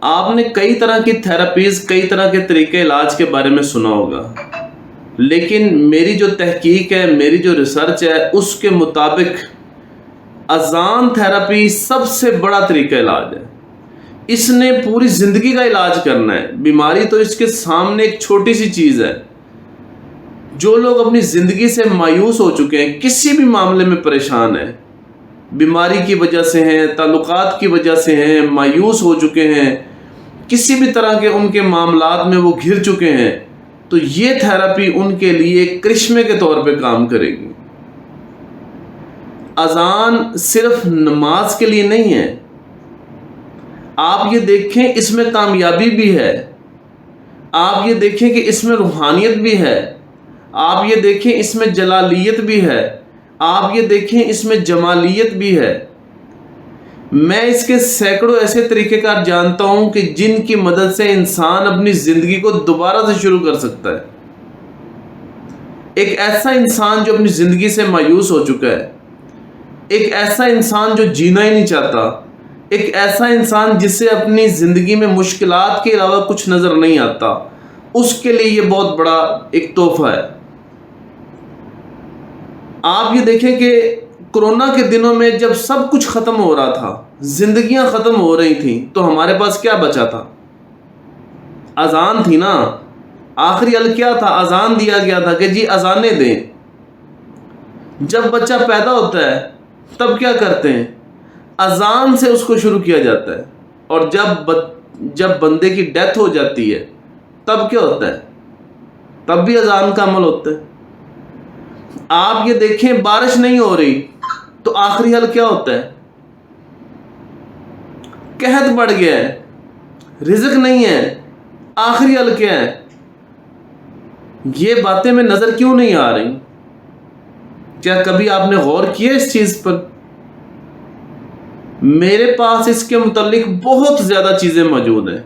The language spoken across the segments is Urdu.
آپ نے کئی طرح کی تھراپیز، کئی طرح کے طریقے علاج کے بارے میں سنا ہوگا، لیکن میری جو تحقیق ہے، میری جو ریسرچ ہے، اس کے مطابق اذان تھراپی سب سے بڑا طریقہ علاج ہے۔ اس نے پوری زندگی کا علاج کرنا ہے۔ بیماری تو اس کے سامنے ایک چھوٹی سی چیز ہے۔ جو لوگ اپنی زندگی سے مایوس ہو چکے ہیں، کسی بھی معاملے میں پریشان ہیں، بیماری کی وجہ سے ہیں، تعلقات کی وجہ سے ہیں، مایوس ہو چکے ہیں، کسی بھی طرح کے ان کے معاملات میں وہ گھر چکے ہیں، تو یہ تھراپی ان کے لیے کرشمے کے طور پہ کام کرے گی۔ اذان صرف نماز کے لیے نہیں ہے، آپ یہ دیکھیں اس میں کامیابی بھی ہے، آپ یہ دیکھیں کہ اس میں روحانیت بھی ہے، آپ یہ دیکھیں اس میں جلالیت بھی ہے، آپ یہ دیکھیں اس میں جمالیت بھی ہے۔ میں اس کے سینکڑوں ایسے طریقہ کار جانتا ہوں کہ جن کی مدد سے انسان اپنی زندگی کو دوبارہ سے شروع کر سکتا ہے۔ ایک ایسا انسان جو اپنی زندگی سے مایوس ہو چکا ہے، ایک ایسا انسان جو جینا ہی نہیں چاہتا، ایک ایسا انسان جسے اپنی زندگی میں مشکلات کے علاوہ کچھ نظر نہیں آتا، اس کے لیے یہ بہت بڑا ایک تحفہ ہے۔ آپ یہ دیکھیں کہ کورونا کے دنوں میں جب سب کچھ ختم ہو رہا تھا، زندگیاں ختم ہو رہی تھیں، تو ہمارے پاس کیا بچا تھا؟ اذان تھی نا۔ آخری حل کیا تھا؟ اذان دیا گیا تھا کہ جی اذانیں دیں۔ جب بچہ پیدا ہوتا ہے تب کیا کرتے ہیں؟ اذان سے اس کو شروع کیا جاتا ہے، اور جب بندے کی ڈیتھ ہو جاتی ہے تب کیا ہوتا ہے؟ تب بھی اذان کا عمل ہوتا ہے۔ آپ یہ دیکھیں بارش نہیں ہو رہی تو آخری حل کیا ہوتا ہے؟ قحط بڑھ گیا ہے، رزق نہیں ہے، آخری حل کیا ہے؟ یہ باتیں میں نظر کیوں نہیں آ رہی؟ کیا کبھی آپ نے غور کیا اس چیز پر؟ میرے پاس اس کے متعلق بہت زیادہ چیزیں موجود ہیں۔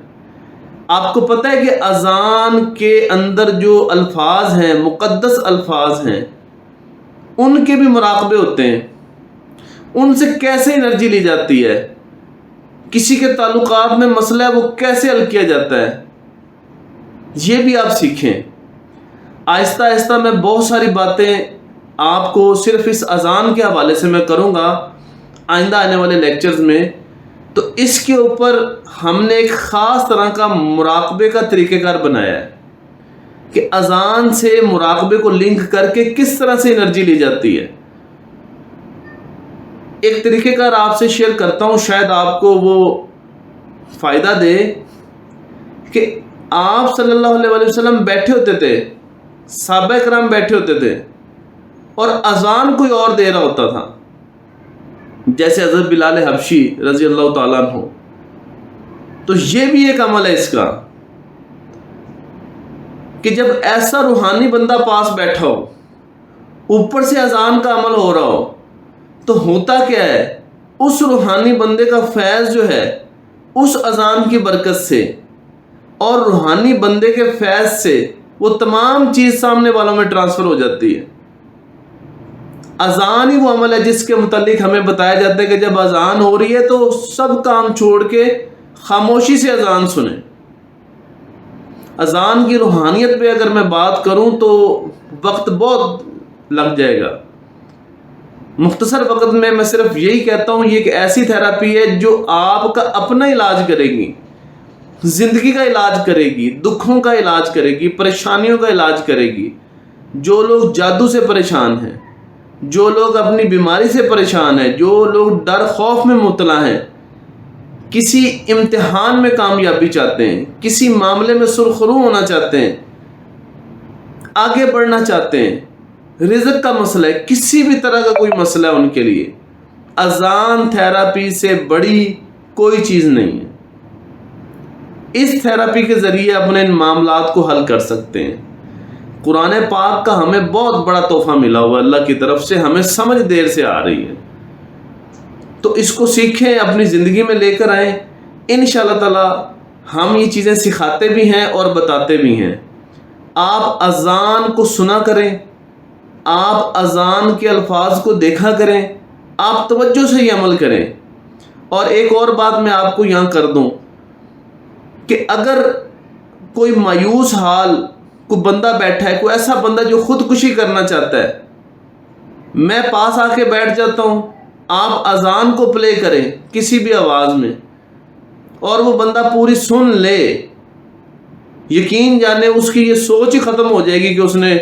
آپ کو پتہ ہے کہ اذان کے اندر جو الفاظ ہیں، مقدس الفاظ ہیں، ان کے بھی مراقبے ہوتے ہیں۔ ان سے کیسے انرجی لی جاتی ہے، کسی کے تعلقات میں مسئلہ ہے وہ کیسے حل کیا جاتا ہے، یہ بھی آپ سیکھیں۔ آہستہ آہستہ میں بہت ساری باتیں آپ کو صرف اس اذان کے حوالے سے میں کروں گا آئندہ آنے والے لیکچرز میں۔ تو اس کے اوپر ہم نے ایک خاص طرح کا مراقبے کا طریقہ کار بنایا ہے کہ اذان سے مراقبے کو لنک کر کے کس طرح سے انرجی لی جاتی ہے۔ ایک طریقہ کار آپ سے شیئر کرتا ہوں، شاید آپ کو وہ فائدہ دے، کہ آپ صلی اللہ علیہ وسلم بیٹھے ہوتے تھے، صحابہ کرام بیٹھے ہوتے تھے، اور اذان کوئی اور دے رہا ہوتا تھا، جیسے حضرت بلال حبشی رضی اللہ تعالیٰ عنہ۔ تو یہ بھی ایک عمل ہے اس کا کہ جب ایسا روحانی بندہ پاس بیٹھا ہو، اوپر سے اذان کا عمل ہو رہا ہو، تو ہوتا کیا ہے؟ اس روحانی بندے کا فیض جو ہے اس اذان کی برکت سے اور روحانی بندے کے فیض سے وہ تمام چیز سامنے والوں میں ٹرانسفر ہو جاتی ہے۔ اذان ہی وہ عمل ہے جس کے متعلق ہمیں بتایا جاتا ہے کہ جب اذان ہو رہی ہے تو سب کام چھوڑ کے خاموشی سے اذان سنیں۔ اذان کی روحانیت پہ اگر میں بات کروں تو وقت بہت لگ جائے گا۔ مختصر وقت میں صرف یہی کہتا ہوں، یہ ایک ایسی تھراپی ہے جو آپ کا اپنا علاج کرے گی، زندگی کا علاج کرے گی، دکھوں کا علاج کرے گی، پریشانیوں کا علاج کرے گی۔ جو لوگ جادو سے پریشان ہیں، جو لوگ اپنی بیماری سے پریشان ہیں، جو لوگ ڈر خوف میں مبتلا ہیں، کسی امتحان میں کامیابی چاہتے ہیں، کسی معاملے میں سرخرو ہونا چاہتے ہیں، آگے بڑھنا چاہتے ہیں، رزق کا مسئلہ ہے، کسی بھی طرح کا کوئی مسئلہ ہے ان کے لیے، اذان تھراپی سے بڑی کوئی چیز نہیں ہے۔ اس تھراپی کے ذریعے اپنے ان معاملات کو حل کر سکتے ہیں۔ قرآن پاک کا ہمیں بہت بڑا تحفہ ملا ہوا اللہ کی طرف سے، ہمیں سمجھ دیر سے آ رہی ہے، تو اس کو سیکھیں، اپنی زندگی میں لے کر آئیں۔ انشاءاللہ تعالی ہم یہ چیزیں سکھاتے بھی ہیں اور بتاتے بھی ہیں۔ آپ اذان کو سنا کریں، آپ اذان کے الفاظ کو دیکھا کریں، آپ توجہ سے یہ عمل کریں۔ اور ایک اور بات میں آپ کو یہاں کر دوں کہ اگر کوئی مایوس حال کوئی بندہ بیٹھا ہے، کوئی ایسا بندہ جو خودکشی کرنا چاہتا ہے، میں پاس آ کے بیٹھ جاتا ہوں، آپ اذان کو پلے کریں کسی بھی آواز میں اور وہ بندہ پوری سن لے، یقین جانے اس کی یہ سوچ ہی ختم ہو جائے گی کہ اس نے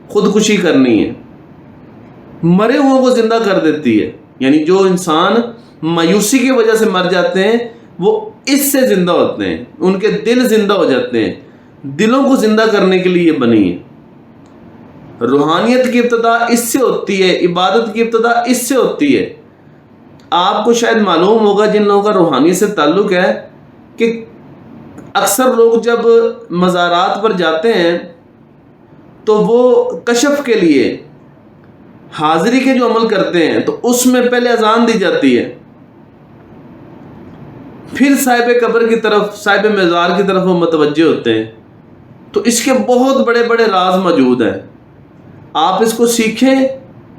خودکشی کرنی ہے۔ مرے ہوئے کو زندہ کر دیتی ہے، یعنی جو انسان مایوسی کی وجہ سے مر جاتے ہیں وہ اس سے زندہ ہوتے ہیں، ان کے دل زندہ ہو جاتے ہیں، دلوں کو زندہ کرنے کے لیے یہ بنی ہے۔ روحانیت کی ابتدا اس سے ہوتی ہے، عبادت کی ابتدا اس سے ہوتی ہے۔ آپ کو شاید معلوم ہوگا جن لوگوں کا روحانیت سے تعلق ہے کہ اکثر لوگ جب مزارات پر جاتے ہیں تو وہ کشف کے لیے حاضری کے جو عمل کرتے ہیں تو اس میں پہلے اذان دی جاتی ہے، پھر صاحب قبر کی طرف، صاحب مزار کی طرف وہ متوجہ ہوتے ہیں۔ تو اس کے بہت بڑے بڑے راز موجود ہیں، آپ اس کو سیکھیں،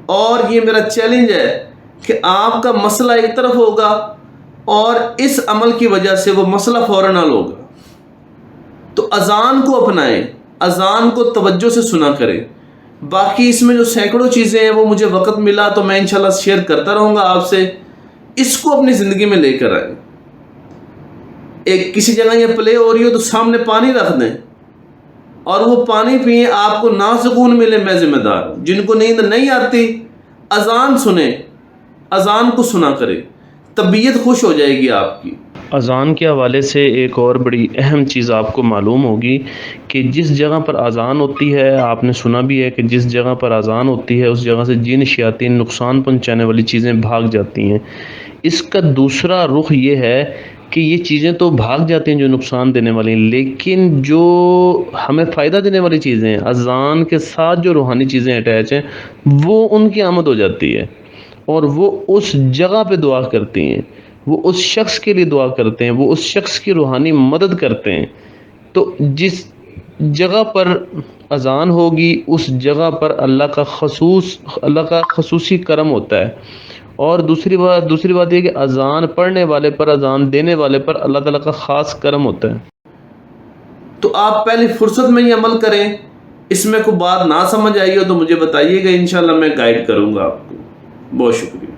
اور یہ میرا چیلنج ہے کہ آپ کا مسئلہ ایک طرف ہوگا اور اس عمل کی وجہ سے وہ مسئلہ فوراً حل ہوگا۔ تو اذان کو اپنائیں، اذان کو توجہ سے سنا کریں۔ باقی اس میں جو سینکڑوں چیزیں ہیں وہ مجھے وقت ملا تو میں انشاءاللہ شیئر کرتا رہوں گا آپ سے، اس کو اپنی زندگی میں لے کر آئیں۔ ایک کسی جگہ یہ پلے ہو رہی ہو تو سامنے پانی رکھ دیں اور وہ پانی پئیں، آپ کو نہ سکون ملے میں ذمہ دار ہوں۔ جن کو نیند نہیں آتی اذان سنیں، اذان کو سنا کریں، طبیعت خوش ہو جائے گی آپ کی۔ اذان کے حوالے سے ایک اور بڑی اہم چیز آپ کو معلوم ہوگی کہ جس جگہ پر اذان ہوتی ہے، آپ نے سنا بھی ہے کہ جس جگہ پر اذان ہوتی ہے اس جگہ سے جن شیاطین نقصان پہنچانے والی چیزیں بھاگ جاتی ہیں۔ اس کا دوسرا رخ یہ ہے کہ یہ چیزیں تو بھاگ جاتی ہیں جو نقصان دینے والی ہیں، لیکن جو ہمیں فائدہ دینے والی چیزیں ہیں، اذان کے ساتھ جو روحانی چیزیں اٹیچ ہیں، وہ ان کی آمد ہو جاتی ہے اور وہ اس جگہ پہ دعا کرتی ہیں، وہ اس شخص کے لیے دعا کرتے ہیں، وہ اس شخص کی روحانی مدد کرتے ہیں۔ تو جس جگہ پر اذان ہوگی اس جگہ پر اللہ کا خصوصی کرم ہوتا ہے۔ اور دوسری بات یہ کہ اذان پڑھنے والے پر، اذان دینے والے پر اللہ تعالیٰ کا خاص کرم ہوتا ہے۔ تو آپ پہلی فرصت میں یہ عمل کریں۔ اس میں کوئی بات نہ سمجھ آئی ہو تو مجھے بتائیے گا، انشاءاللہ میں گائیڈ کروں گا آپ کو۔ بہت شکریہ۔